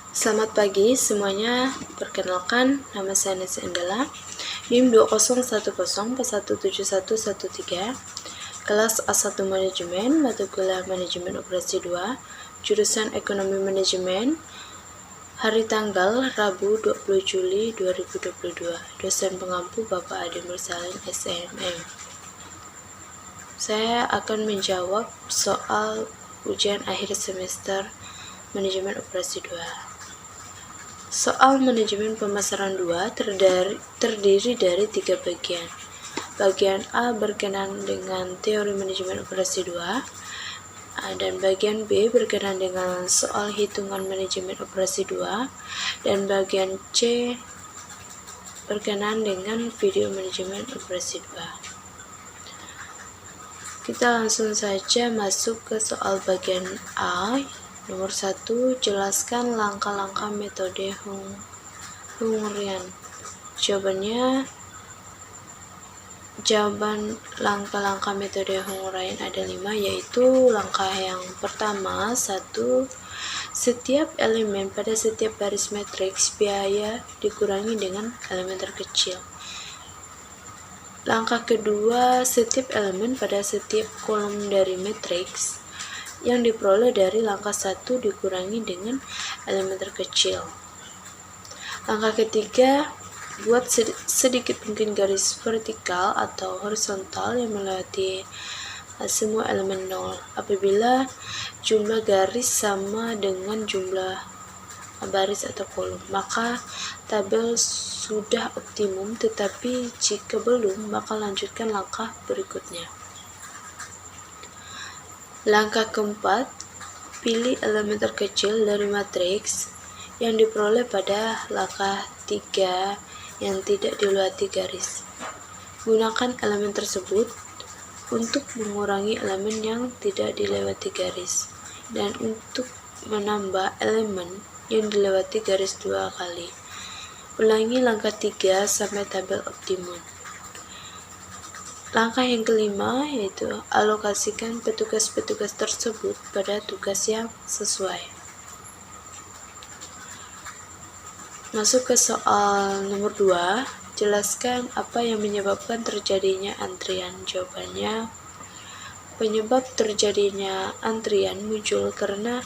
Selamat pagi semuanya, perkenalkan nama saya Nesa Endela, NIM 2010P17113, kelas A1 Manajemen, mata kuliah Manajemen Operasi 2, jurusan Ekonomi Manajemen, hari tanggal Rabu 20 Juli 2022, dosen pengampu Bapak Ade Mursalin SMM. Saya akan menjawab soal ujian akhir semester Manajemen Operasi 2. Soal manajemen pemasaran 2 terdiri dari 3 bagian. Bagian A berkenaan dengan teori manajemen operasi 2, dan bagian B berkenaan dengan soal hitungan manajemen operasi 2, dan bagian C berkenaan dengan video manajemen operasi 2. Kita langsung saja masuk ke soal bagian A. Nomor 1, jelaskan langkah-langkah metode Hungarian. Jawaban langkah-langkah metode Hungarian ada 5, yaitu langkah yang pertama, 1. Setiap elemen pada setiap baris matriks biaya dikurangi dengan elemen terkecil. Langkah kedua, setiap elemen pada setiap kolom dari matriks yang diperoleh dari langkah 1 dikurangi dengan elemen terkecil. Langkah ketiga, buat sedikit mungkin garis vertikal atau horizontal yang melewati semua elemen 0. Apabila jumlah garis sama dengan jumlah baris atau kolom, maka tabel sudah optimum, tetapi jika belum, maka lanjutkan langkah berikutnya. Langkah keempat, pilih elemen terkecil dari matriks yang diperoleh pada langkah 3 yang tidak dilewati garis. Gunakan elemen tersebut untuk mengurangi elemen yang tidak dilewati garis dan untuk menambah elemen yang dilewati garis 2 kali. Ulangi langkah 3 sampai tabel optimum. Langkah yang kelima yaitu alokasikan petugas-petugas tersebut pada tugas yang sesuai. Masuk ke soal nomor 2, jelaskan apa yang menyebabkan terjadinya antrian. Jawabannya, penyebab terjadinya antrian muncul karena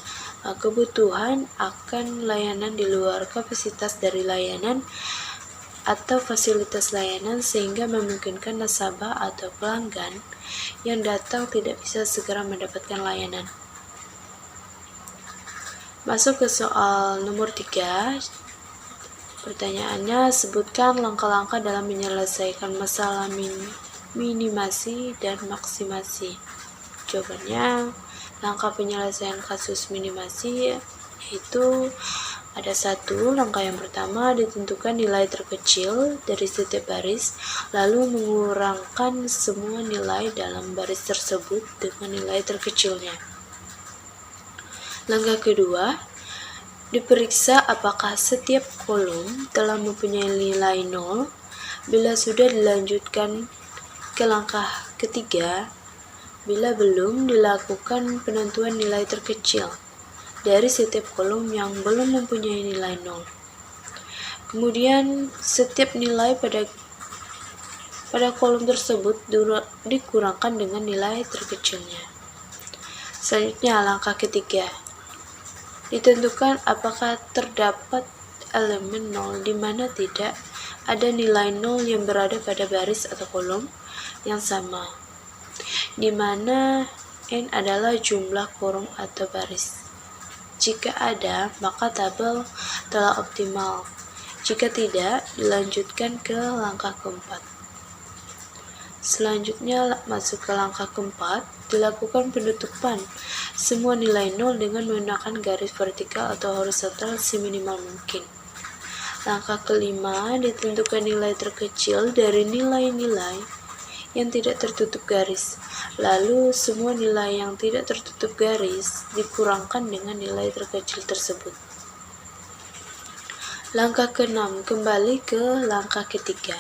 kebutuhan akan layanan di luar kapasitas dari layanan atau fasilitas layanan, sehingga memungkinkan nasabah atau pelanggan yang datang tidak bisa segera mendapatkan layanan. Masuk ke soal nomor 3. Pertanyaannya, sebutkan langkah-langkah dalam menyelesaikan masalah minimasi dan maksimasi. Jawabannya, langkah penyelesaian kasus minimasi yaitu ada 1. Langkah yang pertama, ditentukan nilai terkecil dari setiap baris, lalu mengurangkan semua nilai dalam baris tersebut dengan nilai terkecilnya. Langkah kedua, diperiksa apakah setiap kolom telah mempunyai nilai 0. Bila sudah, dilanjutkan ke langkah ketiga. Bila belum, dilakukan penentuan nilai terkecil dari setiap kolom yang belum mempunyai nilai 0. Kemudian setiap nilai pada kolom tersebut dikurangkan dengan nilai terkecilnya. Selanjutnya langkah ketiga, ditentukan apakah terdapat elemen 0 di mana tidak ada nilai 0 yang berada pada baris atau kolom yang sama, di mana n adalah jumlah kolom atau baris. Jika ada, maka tabel telah optimal. Jika tidak, dilanjutkan ke langkah keempat. Selanjutnya masuk ke langkah keempat, dilakukan penutupan semua nilai 0 dengan menggunakan garis vertikal atau horizontal seminimal mungkin. Langkah kelima, ditentukan nilai terkecil dari nilai-nilai yang tidak tertutup garis, lalu semua nilai yang tidak tertutup garis dikurangkan dengan nilai terkecil tersebut. Langkah keenam, kembali ke langkah ketiga.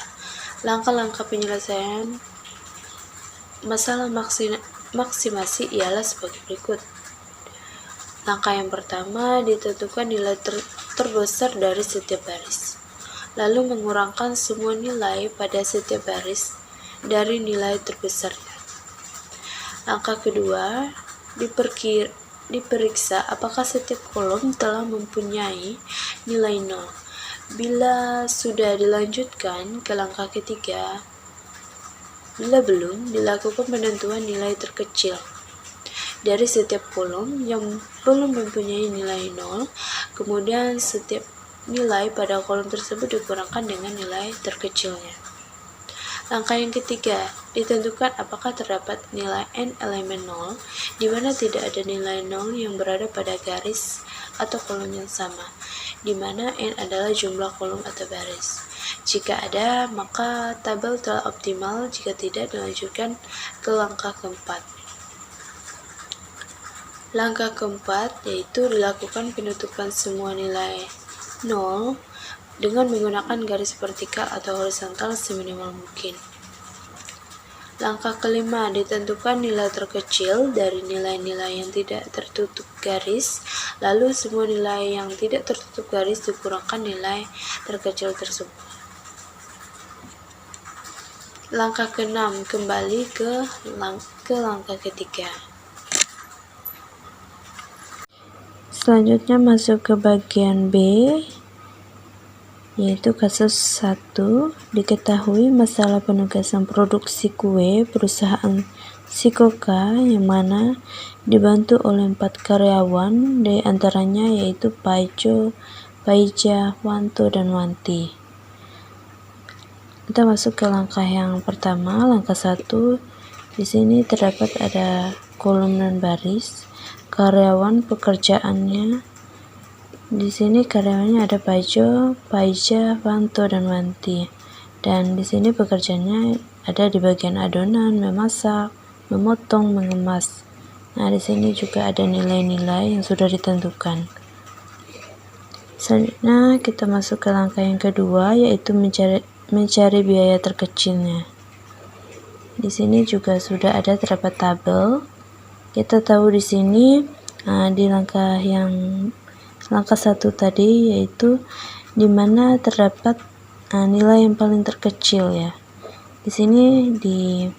Langkah-langkah penyelesaian masalah maksimasi ialah sebagai berikut. Langkah yang pertama, ditentukan nilai terbesar dari setiap baris, lalu mengurangkan semua nilai pada setiap baris dari nilai terbesarnya. Langkah kedua, diperiksa apakah setiap kolom telah mempunyai nilai 0. Bila sudah, dilanjutkan ke langkah ketiga. Bila belum, dilakukan penentuan nilai terkecil dari setiap kolom yang belum mempunyai nilai 0, kemudian setiap nilai pada kolom tersebut dikurangkan dengan nilai terkecilnya. Langkah yang ketiga, ditentukan apakah terdapat nilai n elemen 0, di mana tidak ada nilai 0 yang berada pada garis atau kolom yang sama, di mana n adalah jumlah kolom atau baris. Jika ada, maka tabel telah optimal. Jika tidak, dilanjutkan ke langkah keempat. Langkah keempat yaitu dilakukan penutupan semua nilai 0 dengan menggunakan garis vertikal atau horizontal seminimal mungkin. Langkah kelima, ditentukan nilai terkecil dari nilai-nilai yang tidak tertutup garis, lalu semua nilai yang tidak tertutup garis dikurangkan nilai terkecil tersebut. Langkah keenam, kembali ke langkah ketiga. Selanjutnya masuk ke bagian B, yaitu kasus 1. Diketahui masalah penugasan produksi kue perusahaan Shikoka yang mana dibantu oleh 4 karyawan, di antaranya yaitu Paijo, Paija, Wanto, dan Wanti. Kita masuk ke langkah yang pertama, langkah 1. Di sini terdapat ada kolom dan baris. Karyawan pekerjaannya. Di sini karyawannya ada Paijo, Paija, Wanto, dan Wanti. Dan di sini pekerjaannya ada di bagian adonan, memasak, memotong, mengemas. Nah, di sini juga ada nilai-nilai yang sudah ditentukan. Selanjutnya kita masuk ke langkah yang kedua, yaitu mencari biaya terkecilnya. Di sini juga sudah ada terdapat tabel. Kita tahu di sini di langkah 1 tadi, yaitu di mana terdapat nilai yang paling terkecil ya. Di sini di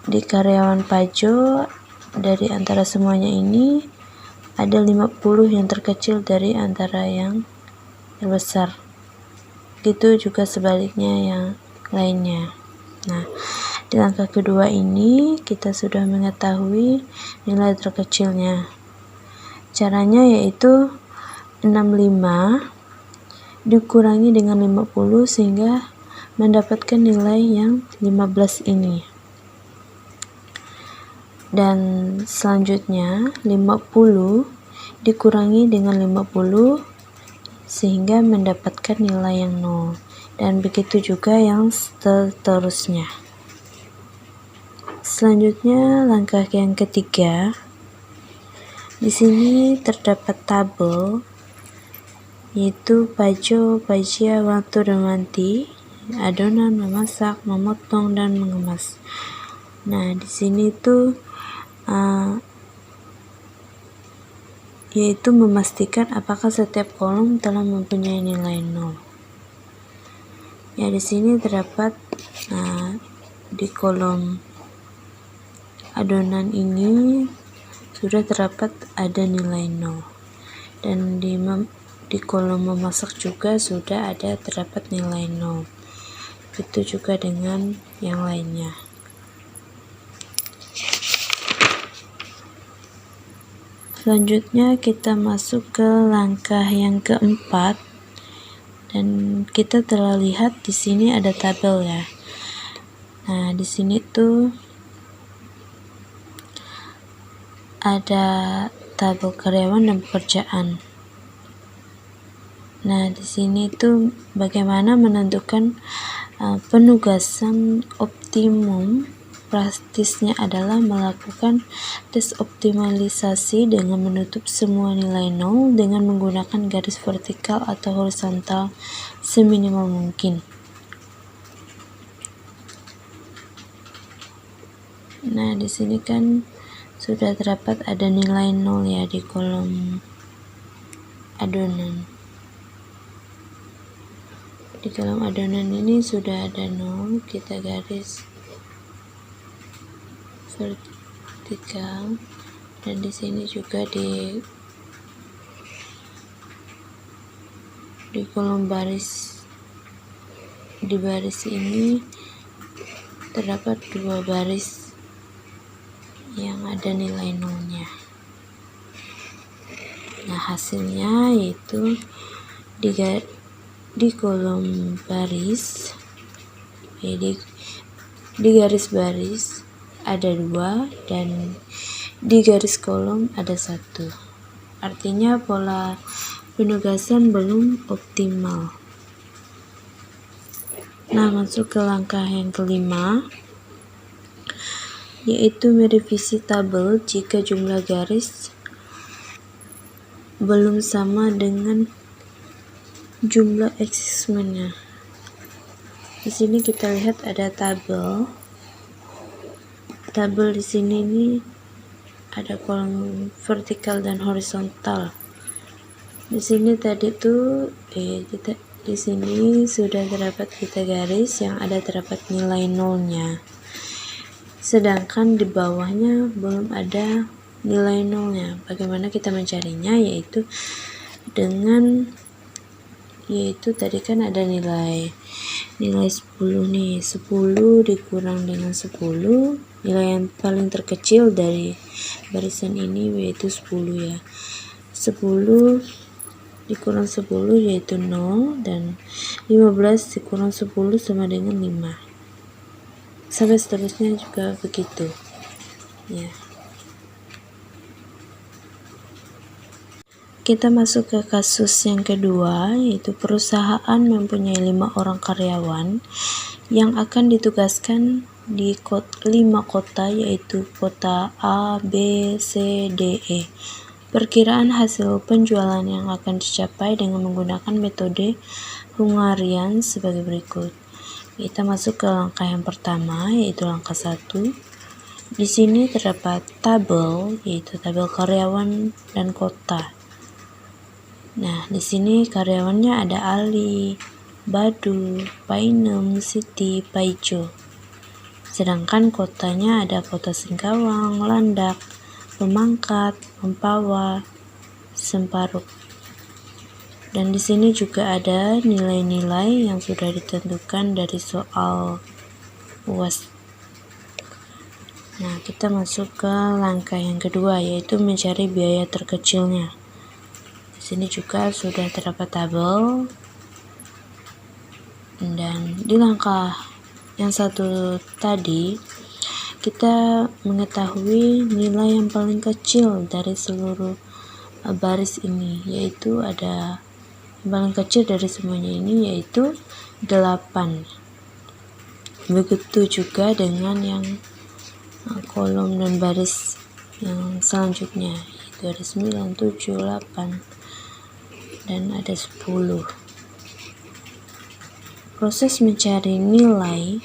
karyawan Paijo, dari antara semuanya ini ada 50 yang terkecil dari antara yang terbesar. Begitu juga sebaliknya yang lainnya. Nah, di langkah kedua ini kita sudah mengetahui nilai terkecilnya. Caranya yaitu 65 dikurangi dengan 50 sehingga mendapatkan nilai yang 15 ini. Dan selanjutnya 50 dikurangi dengan 50 sehingga mendapatkan nilai yang 0. Dan begitu juga yang seterusnya. Selanjutnya langkah yang ketiga. Di sini terdapat tabel, yaitu Paijo, Paija, Wanto, dan Wanti, adonan, memasak, memotong, dan mengemas. Nah, di sini tuh yaitu memastikan apakah setiap kolom telah mempunyai nilai 0. Ya, di sini terdapat di kolom adonan ini sudah terdapat ada nilai 0, dan di kolom memasak juga sudah ada terdapat nilai 0. Begitu juga dengan yang lainnya. Selanjutnya kita masuk ke langkah yang keempat, dan kita telah lihat di sini ada tabel ya. Nah, di sini tuh ada tabel karyawan dan pekerjaan. Nah, di sini tuh bagaimana menentukan penugasan optimum. Praktisnya adalah melakukan tes optimalisasi dengan menutup semua nilai 0 dengan menggunakan garis vertikal atau horizontal seminimal mungkin. Nah, di sini kan sudah terdapat ada nilai 0 ya di kolom adonan. Di kolom adonan ini sudah ada 0, kita garis vertikal, dan di sini juga di kolom baris, di baris ini terdapat 2 baris yang ada nilai 0-nya. Nah, hasilnya yaitu di kolom baris, di garis baris ada 2 dan di garis kolom ada 1. Artinya pola penugasan belum optimal. Nah, masuk ke langkah yang kelima, yaitu merevisi tabel jika jumlah garis belum sama dengan jumlah assessment-nya. Di sini kita lihat ada tabel. Tabel di sini ini ada kolom vertikal dan horizontal. Di sini tadi tuh di sini sudah terdapat kita garis yang ada terdapat nilai 0-nya. Sedangkan di bawahnya belum ada nilai 0-nya. Bagaimana kita mencarinya? Yaitu tadi kan ada nilai 10 nih. 10 dikurang dengan 10, nilai yang paling terkecil dari barisan ini yaitu 10 ya. 10 dikurang 10 yaitu 0, dan 15 dikurang 10 sama dengan 5. Sampai seterusnya juga begitu ya. Kita masuk ke kasus yang kedua, yaitu perusahaan mempunyai 5 orang karyawan yang akan ditugaskan di 5 kota, yaitu kota A, B, C, D, E. Perkiraan hasil penjualan yang akan dicapai dengan menggunakan metode Hungarian sebagai berikut. Kita masuk ke langkah yang pertama, yaitu langkah 1. Di sini terdapat tabel, yaitu tabel karyawan dan kota. Nah, di sini karyawannya ada Ali, Badu, Painem, Siti, Paijo. Sedangkan kotanya ada kota Singkawang, Landak, Pemangkat, Mempawah, Semparuk. Dan di sini juga ada nilai-nilai yang sudah ditentukan dari soal UAS. Nah, kita masuk ke langkah yang kedua, yaitu mencari biaya terkecilnya. Di sini juga sudah terdapat tabel. Dan di langkah yang satu tadi, kita mengetahui nilai yang paling kecil dari seluruh baris ini, yaitu ada yang paling kecil dari semuanya ini yaitu 8. Begitu juga dengan yang kolom dan baris yang selanjutnya, yaitu ada 9, 7, 8 dan ada 10. Proses mencari nilai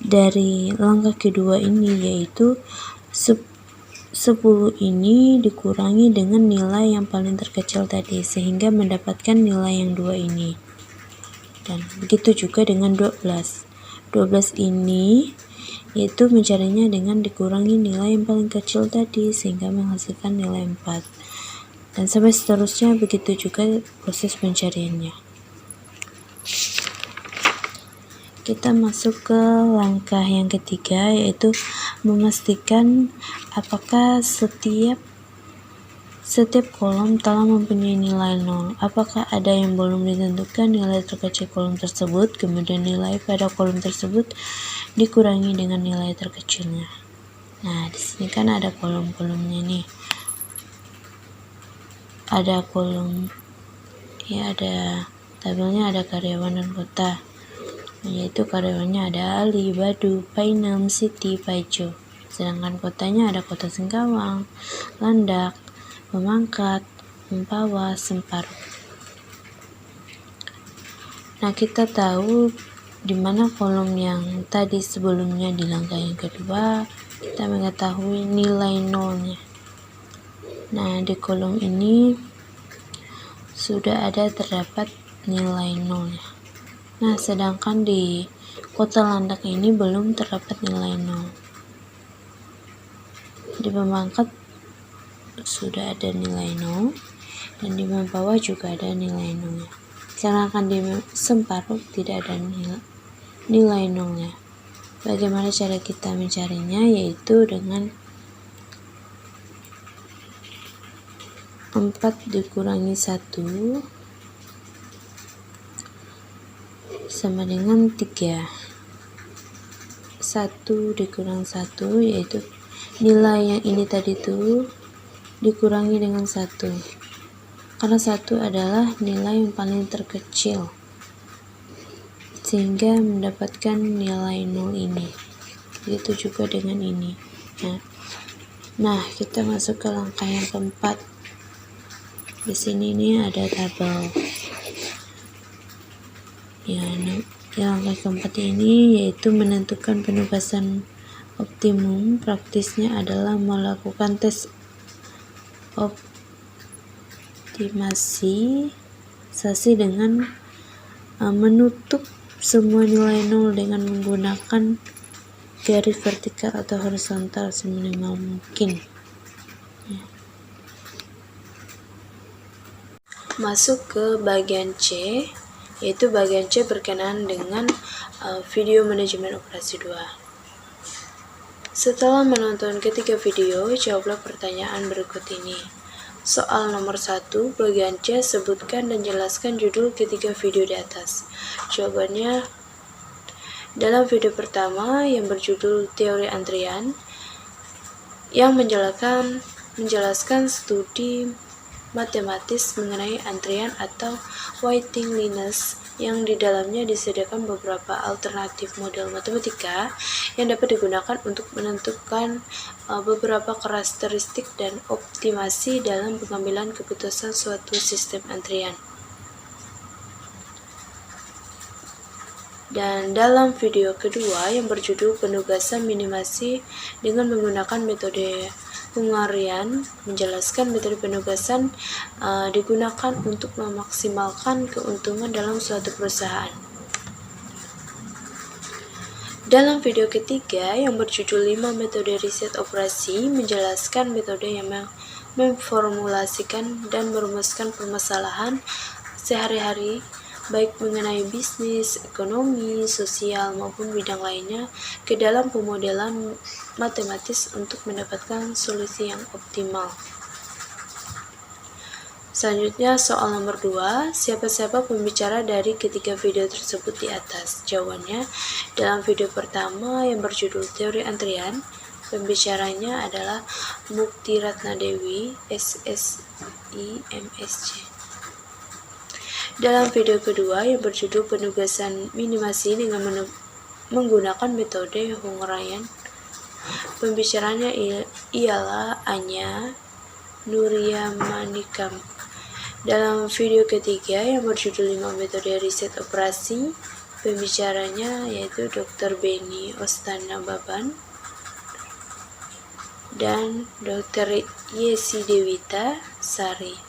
dari langkah kedua ini yaitu 10 ini dikurangi dengan nilai yang paling terkecil tadi sehingga mendapatkan nilai yang 2 ini. Dan begitu juga dengan 12. 12 ini yaitu mencarinya dengan dikurangi nilai yang paling kecil tadi sehingga menghasilkan nilai 4. Dan sampai seterusnya begitu juga proses pencariannya. Kita masuk ke langkah yang ketiga, yaitu memastikan apakah setiap kolom telah mempunyai nilai 0. Apakah ada yang belum ditentukan nilai terkecil kolom tersebut, kemudian nilai pada kolom tersebut dikurangi dengan nilai terkecilnya. Nah, di sini kan ada kolom-kolomnya nih. Ada kolom, ya ada tabelnya, ada karyawan dan kota. Yaitu karyawannya ada Ali, Badu, Painem, Siti, Paijo. Sedangkan kotanya ada kota Singkawang, Landak, Pemangkat, Mempawah, Semparuk. Nah, kita tahu di mana kolom yang tadi sebelumnya di langkah yang kedua kita mengetahui nilai nolnya. Nah, di kolom ini sudah terdapat nilai nolnya. Nah, sedangkan di kota landak ini belum terdapat nilai nol. Di pemangkat sudah ada nilai nol dan di bawah juga ada nilai nolnya. Sedangkan di semparuh tidak ada nilai nolnya. Bagaimana cara kita mencarinya? Yaitu dengan 4 dikurangi 1 sama dengan 3. 1 dikurang 1 yaitu nilai yang ini tadi itu dikurangi dengan 1. Karena 1 adalah nilai yang paling terkecil, sehingga mendapatkan nilai 0 ini. Begitu juga dengan ini. Nah, kita masuk ke langkah yang keempat. Di sini nih ada tabel. Langkah keempat ini yaitu menentukan penugasan optimum. Praktisnya adalah melakukan tes optimasi dengan menutup semua nilai 0 dengan menggunakan garis vertikal atau horizontal seminimal mungkin. Masuk ke bagian C, yaitu bagian C berkenaan dengan video manajemen operasi 2. Setelah menonton ketiga video, jawablah pertanyaan berikut ini. Soal nomor 1, bagian C, sebutkan dan jelaskan judul ketiga video di atas. Jawabannya, dalam video pertama yang berjudul Teori Antrian, yang menjelaskan studi matematis mengenai antrian atau waiting list, yang di dalamnya disediakan beberapa alternatif model matematika yang dapat digunakan untuk menentukan beberapa karakteristik dan optimasi dalam pengambilan keputusan suatu sistem antrian. Dan dalam video kedua yang berjudul penugasan minimasi dengan menggunakan metode Hungarian, menjelaskan metode penugasan digunakan untuk memaksimalkan keuntungan dalam suatu perusahaan. Dalam video ketiga yang berjudul 5 metode riset operasi, menjelaskan metode yang memformulasikan dan merumuskan permasalahan sehari-hari baik mengenai bisnis, ekonomi, sosial, maupun bidang lainnya ke dalam pemodelan matematis untuk mendapatkan solusi yang optimal. Selanjutnya soal nomor 2, siapa pembicara dari ketiga video tersebut di atas? Jawabannya, dalam video pertama yang berjudul Teori Antrian, pembicaranya adalah Mukti Ratnadewi, SSI, MSc. Dalam video kedua yang berjudul penugasan minimasi dengan menggunakan metode Hungarian, pembicaranya ialah Anya Nuriyamanikam. Dalam video ketiga yang berjudul 5 metode riset operasi, pembicaranya yaitu Dr. Beni Ostana Baban dan Dr. Yesi Dewita Sari.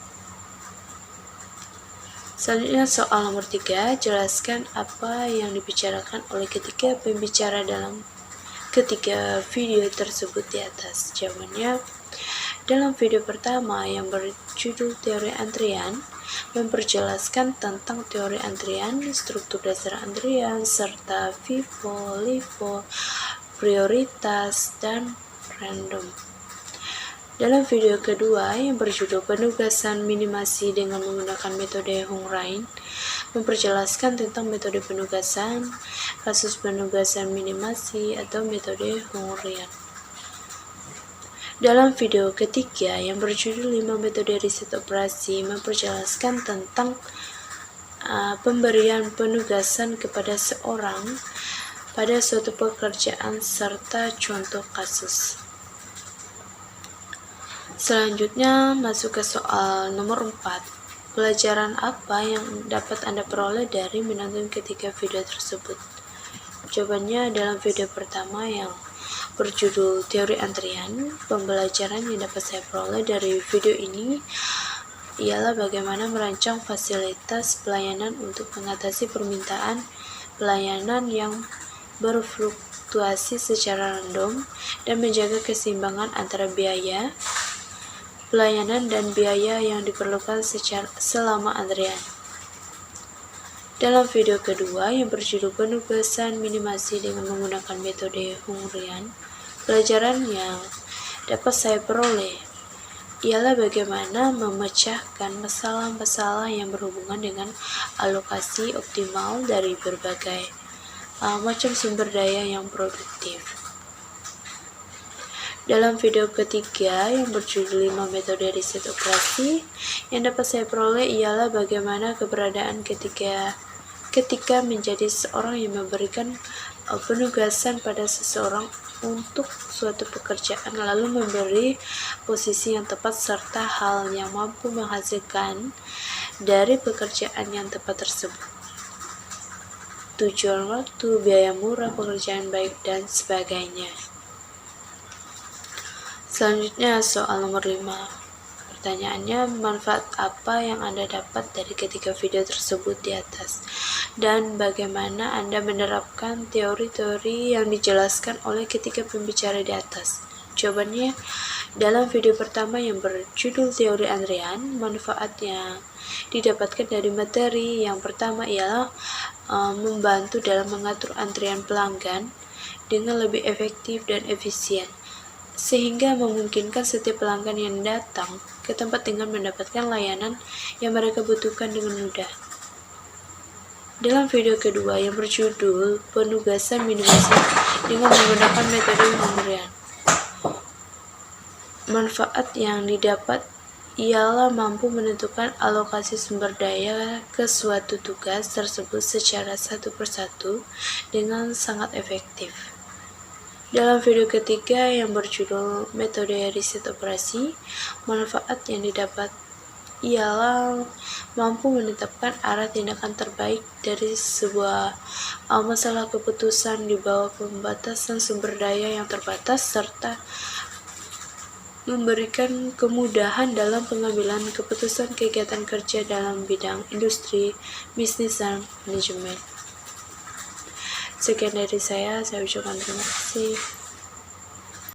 Selanjutnya soal nomor 3, jelaskan apa yang dibicarakan oleh ketiga pembicara dalam ketiga video tersebut di atas. Jawabannya, dalam video pertama yang berjudul Teori Antrian, memperjelaskan tentang teori antrian, struktur dasar antrian, serta FIFO, LIFO, prioritas, dan random. Dalam video kedua yang berjudul penugasan minimasi dengan menggunakan metode Hungarian, memperjelaskan tentang metode penugasan, kasus penugasan minimasi, atau metode Hungarian. Dalam video ketiga yang berjudul 5 metode riset operasi, memperjelaskan tentang pemberian penugasan kepada seorang pada suatu pekerjaan serta contoh kasus. Selanjutnya masuk ke soal nomor 4. Pelajaran apa yang dapat Anda peroleh dari menonton ketiga video tersebut? Jawabannya dalam video pertama yang berjudul Teori Antrian. Pembelajaran yang dapat saya peroleh dari video ini ialah bagaimana merancang fasilitas pelayanan untuk mengatasi permintaan pelayanan yang berfluktuasi secara random dan menjaga keseimbangan antara biaya pelayanan dan biaya yang diperlukan selama antrian. Dalam video kedua yang berjudul penugasan minimasi dengan menggunakan metode Hungarian, pelajaran yang dapat saya peroleh ialah bagaimana memecahkan masalah-masalah yang berhubungan dengan alokasi optimal dari berbagai macam sumber daya yang produktif. Dalam video ketiga yang berjudul 5 metode riset operasi, yang dapat saya peroleh ialah bagaimana keberadaan ketika menjadi seorang yang memberikan penugasan pada seseorang untuk suatu pekerjaan, lalu memberi posisi yang tepat serta hal yang mampu menghasilkan dari pekerjaan yang tepat tersebut. Tujuan waktu, biaya murah, pekerjaan baik, dan sebagainya. Selanjutnya soal nomor 5. Pertanyaannya, manfaat apa yang Anda dapat dari ketiga video tersebut di atas? Dan bagaimana Anda menerapkan teori-teori yang dijelaskan oleh ketiga pembicara di atas? Jawabannya, dalam video pertama yang berjudul Teori Antrian, manfaat yang didapatkan dari materi yang pertama ialah membantu dalam mengatur antrian pelanggan dengan lebih efektif dan efisien, sehingga memungkinkan setiap pelanggan yang datang ke tempat dengan mendapatkan layanan yang mereka butuhkan dengan mudah. Dalam video kedua yang berjudul penugasan minimasi dengan menggunakan metode Hungarian, manfaat yang didapat ialah mampu menentukan alokasi sumber daya ke suatu tugas tersebut secara satu persatu dengan sangat efektif. Dalam video ketiga yang berjudul metode riset operasi, manfaat yang didapat ialah mampu menetapkan arah tindakan terbaik dari sebuah masalah keputusan di bawah pembatasan sumber daya yang terbatas serta memberikan kemudahan dalam pengambilan keputusan kegiatan kerja dalam bidang industri, bisnis, dan manajemen. Sekian dari saya ucapkan terima kasih.